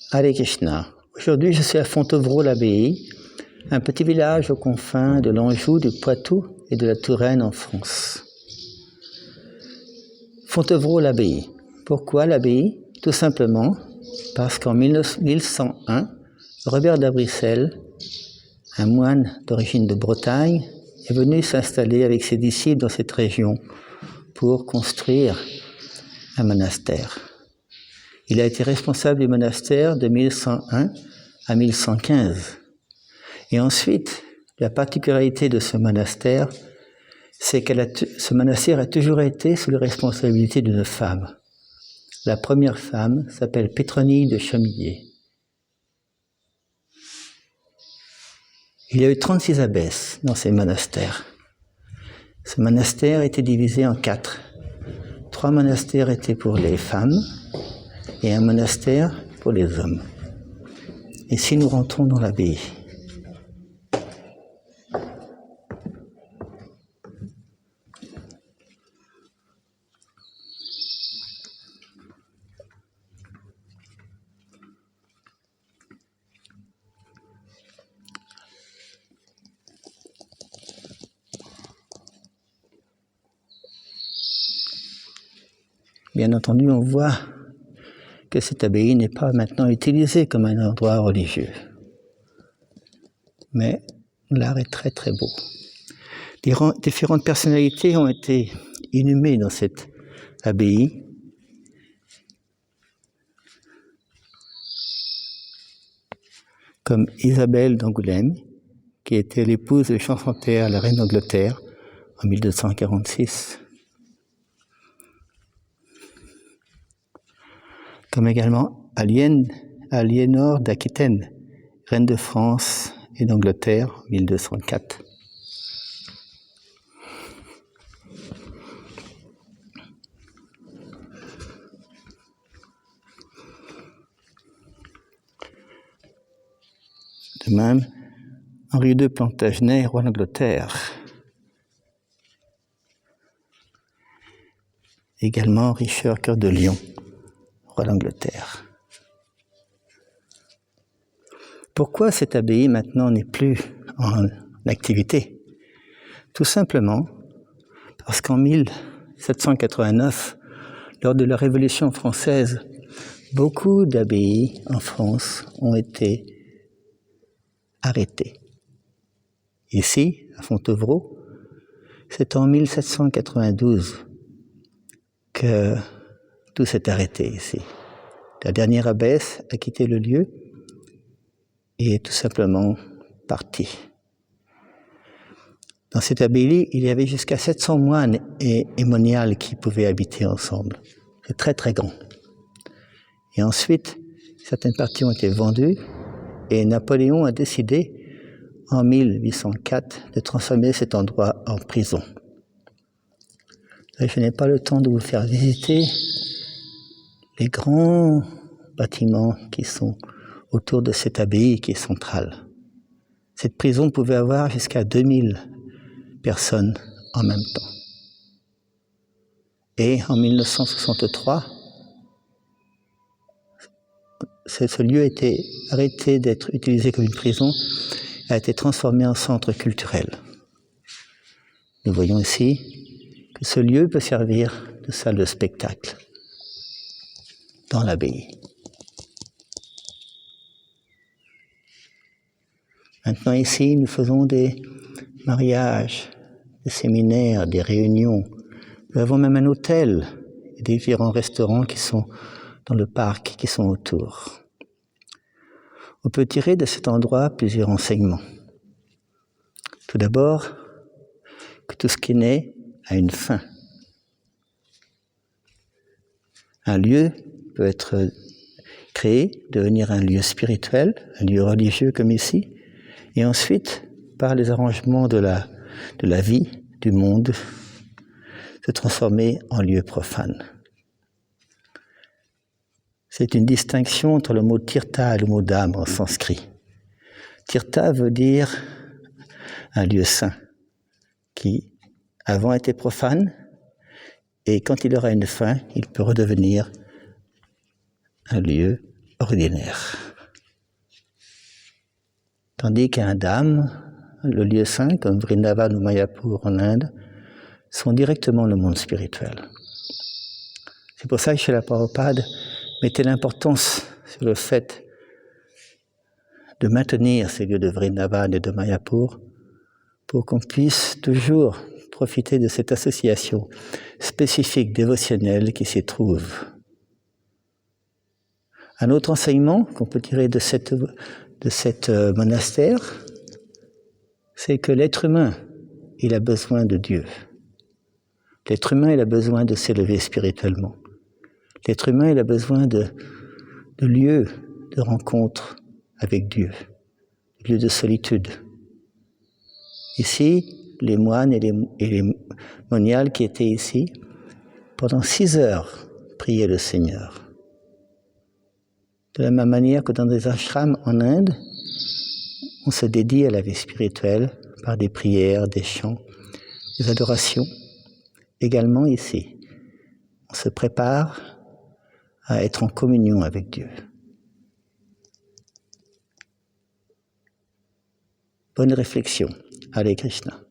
Hare Krishna. Aujourd'hui, je suis à Fontevraud-l'Abbaye, un petit village aux confins de l'Anjou, du Poitou et de la Touraine en France. Fontevraud-l'Abbaye. Pourquoi l'abbaye? Tout simplement parce qu'en 1101, Robert d'Abricel, un moine d'origine de Bretagne, est venu s'installer avec ses disciples dans cette région pour construire un monastère. Il a été responsable du monastère de 1101 à 1115. Et ensuite, la particularité de ce monastère, c'est que ce monastère a toujours été sous la responsabilité d'une femme. La première femme s'appelle Pétronille de Chamillier. Il y a eu 36 abbesses dans ces monastères. Ce monastère était divisé en 4. 3 monastères étaient pour les femmes et un monastère pour les hommes. Et si nous rentrons dans l'abbaye, bien entendu, on voit que cette abbaye n'est pas maintenant utilisée comme un endroit religieux. Mais l'art est très très beau. Différentes personnalités ont été inhumées dans cette abbaye. Comme Isabelle d'Angoulême, qui était l'épouse de Jean Santerre, la reine d'Angleterre, en 1246. Comme également Aliénor d'Aquitaine, reine de France et d'Angleterre, en 1204. De même, Henri II Plantagenet, roi d'Angleterre. Également Richard Cœur de Lion, roi d'Angleterre. Pourquoi cette abbaye maintenant n'est plus en activité? Tout simplement parce qu'en 1789, lors de la Révolution française, beaucoup d'abbayes en France ont été arrêtées. Ici, à Fontevraud, c'est en 1792 que tout s'est arrêté ici. La dernière abbesse a quitté le lieu et est tout simplement partie. Dans cette abbaye, il y avait jusqu'à 700 moines et moniales qui pouvaient habiter ensemble. C'est très très grand. Et ensuite, certaines parties ont été vendues et Napoléon a décidé en 1804 de transformer cet endroit en prison. Je n'ai pas le temps de vous faire visiter les grands bâtiments qui sont autour de cette abbaye qui est centrale. Cette prison pouvait avoir jusqu'à 2000 personnes en même temps. Et en 1963, ce lieu a été arrêté d'être utilisé comme une prison, a été transformé en centre culturel. Nous voyons ici que ce lieu peut servir de salle de spectacle dans l'abbaye. Maintenant ici, nous faisons des mariages, des séminaires, des réunions. Nous avons même un hôtel et des différents restaurants qui sont dans le parc, qui sont autour. On peut tirer de cet endroit plusieurs enseignements. Tout d'abord, que tout ce qui naît a une fin. Un lieu peut être créé, devenir un lieu spirituel, un lieu religieux comme ici, et ensuite, par les arrangements de la vie, du monde, se transformer en lieu profane. C'est une distinction entre le mot tirtha et le mot dham en sanskrit. Tirtha veut dire un lieu saint, qui avant était profane, et quand il aura une fin, il peut redevenir un lieu ordinaire. Tandis qu'un Dham, le lieu saint, comme Vrindavan ou Mayapur en Inde, sont directement le monde spirituel. C'est pour ça que Srila Prabhupada mettait l'importance sur le fait de maintenir ces lieux de Vrindavan et de Mayapur pour qu'on puisse toujours profiter de cette association spécifique dévotionnelle qui s'y trouve. Un autre enseignement qu'on peut tirer de cette monastère, c'est que l'être humain, il a besoin de Dieu. L'être humain, il a besoin de s'élever spirituellement. L'être humain, il a besoin de lieux de rencontre avec Dieu, de lieux de solitude. Ici, les moines et les moniales qui étaient ici, pendant 6 heures, priaient le Seigneur. De la même manière que dans des ashrams en Inde, on se dédie à la vie spirituelle par des prières, des chants, des adorations. Également ici, on se prépare à être en communion avec Dieu. Bonne réflexion. Hare Krishna.